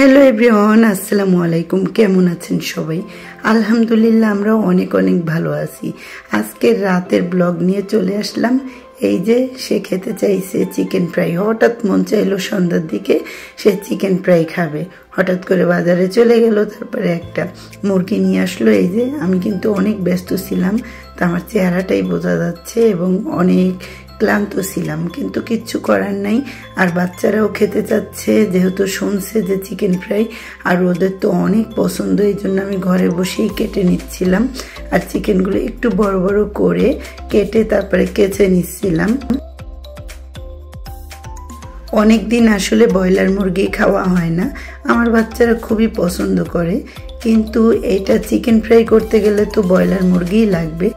Hello everyone, আসসালামু আলাইকুম। কেমন আছেন সবাই? আলহামদুলিল্লাহ, আমরা অনেক অনেক ভালো আছি। আজকের রাতের ব্লগ নিয়ে চলে আসলাম। এই যে সে খেতে চাইছে চিকেন ফ্রাই। হঠাৎ মন চাইলো সন্ধ্যার দিকে সে চিকেন ফ্রাই খাবে। হঠাৎ করে বাজারে চলে গেল, তারপরে একটা মুরগি নিয়ে আসলো। এই যে আমি কিন্তু অনেক ব্যস্ত ছিলাম, তা আমার চেহারাটাই বোঝা যাচ্ছে এবং অনেক ক্লান্ত ছিলাম, কিন্তু কিচ্ছু করার নাই। আর বাচ্চারাও খেতে চাচ্ছে, যেহেতু শুনছে যে চিকেন ফ্রাই, আর ওদের তো অনেক পছন্দ। এই জন্য আমি ঘরে বসেই কেটে নিচ্ছিলাম আর চিকেনগুলো একটু বড় বড় করে কেটে তারপরে কেচে নিচ্ছিলাম। অনেক দিন আসলে ব্রয়লার মুরগি খাওয়া হয় না, আমার বাচ্চারা খুবই পছন্দ করে, কিন্তু এটা চিকেন ফ্রাই করতে গেলে তো ব্রয়লার মুরগিই লাগবে।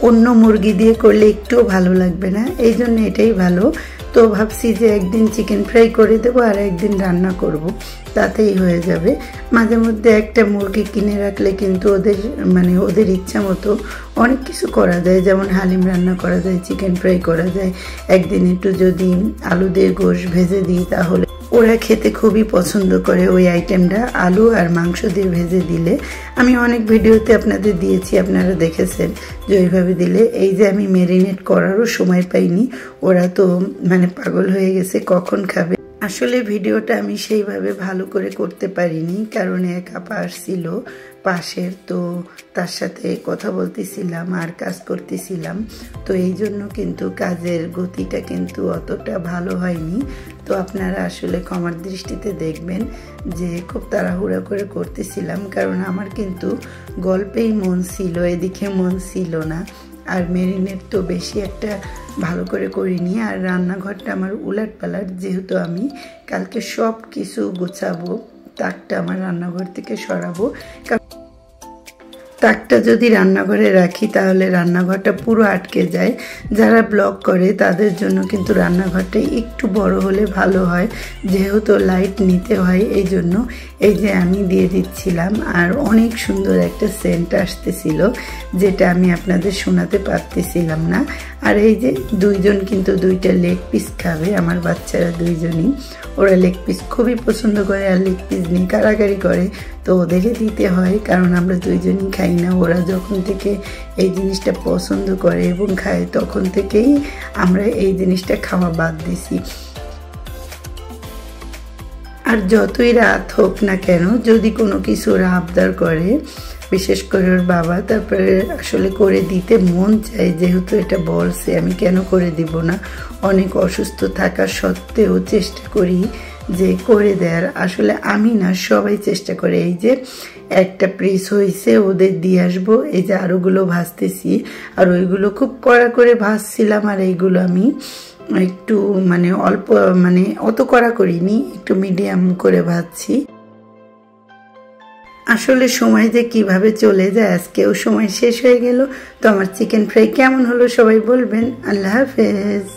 অন্য মুরগি দিয়ে করলে একটুও ভালো লাগবে না, এই জন্য এটাই ভালো। তো ভাবছি যে একদিন চিকেন ফ্রাই করে দেবো আর একদিন রান্না করব, তাতেই হয়ে যাবে। মাঝে মধ্যে একটা মুরগি কিনে রাখলে কিন্তু ওদের ইচ্ছা মতো অনেক কিছু করা যায়, যেমন হালিম রান্না করা যায়, চিকেন ফ্রাই করা যায়। একদিন একটু যদি আলু দিয়ে গোশ ভেজে দিই তাহলে ওরা খেতে খুবই পছন্দ করে ওই আইটেমটা, আলু আর মাংস দিয়ে ভেজে দিলে। আমি অনেক ভিডিওতে আপনাদের দিয়েছি, আপনারা দেখেছেন যে ওইভাবে দিলে। এই যে আমি ম্যারিনেট করারও সময় পাইনি, ওরা তো পাগল হয়ে গেছে কখন খাবে। আসলে ভিডিওটা আমি সেইভাবে ভালো করে করতে পারিনি, কারণ এক আপা আসছিল পাশের, তো তার সাথে কথা বলতেছিলাম আর কাজ করতেছিলাম, তো এই জন্য কিন্তু কাজের গতিটা কিন্তু অতটা ভালো হয়নি। তো আপনারা আসলে ক্ষমার দৃষ্টিতে দেখবেন যে খুব তাড়াহুড়া করে করতেছিলাম, কারণ আমার কিন্তু গল্পেই মন ছিল, এদিকে মন ছিল না। আর ম্যারিনেট তো বেশি একটা ভালো করে করিনি। আর রান্নাঘরটা আমার উলাট পালাট, যেহেতু আমি কালকে সব কিছু গোছাবো, তাকটা আমার রান্নাঘর থেকে সরাবো। তাকটা যদি রান্নাঘরে রাখি তাহলে রান্নাঘরটা পুরো আটকে যায়। যারা ব্লগ করে তাদের জন্য কিন্তু রান্নাঘরটা একটু বড় হলে ভালো হয়, যেহেতু লাইট নিতে হয়। এই জন্য এই যে আমি দিয়ে দিচ্ছিলাম, আর অনেক সুন্দর একটা সেন্ট আসতেছিল, যেটা আমি আপনাদের শোনাতে পারতেছিলাম না। আর এই যে দুইজন কিন্তু দুইটা লেগ পিস খাবে, আমার বাচ্চারা দুইজনই। ওরা লেগ পিস খুবই পছন্দ করে, আর লেগ পিস নিয়ে কাড়াকাড়ি করে, তো ওদেরই দিতে হয়, কারণ আমরা দুইজনই খাই না। ওরা যখন থেকে এই জিনিসটা পছন্দ করে এবং খায়, তখন থেকেই আমরা এই জিনিসটা খাওয়া বাদ দিছি। আর যতই রাত হোক না কেন, যদি কোনো কিছু ওরা আবদার করে, বিশেষ করে ওর বাবা, তারপরে আসলে করে দিতে মন চায়, যেহেতু এটা বলছে, আমি কেন করে দিব না। অনেক অসুস্থ থাকা সত্ত্বেও চেষ্টা করি যে করে দেয়ার। আসলে আমি না, সবাই চেষ্টা করে। এই যে একটা পিস হয়েছে, ওদের দিয়ে আসবো। এই যে আরোগুলো ভাজতেছি, আর ওইগুলো খুব কড়া করে ভাজছিলাম, আর এইগুলো আমি একটু অল্প অত কড়া করিনি, একটু মিডিয়াম করে ভাজছি। আসলে সময় যে কিভাবে চলে যায়, আজকেও সময় শেষ হয়ে গেল। তো আমার চিকেন ফ্রাই কেমন হলো সবাই বলবেন। আল্লাহ হাফেজ।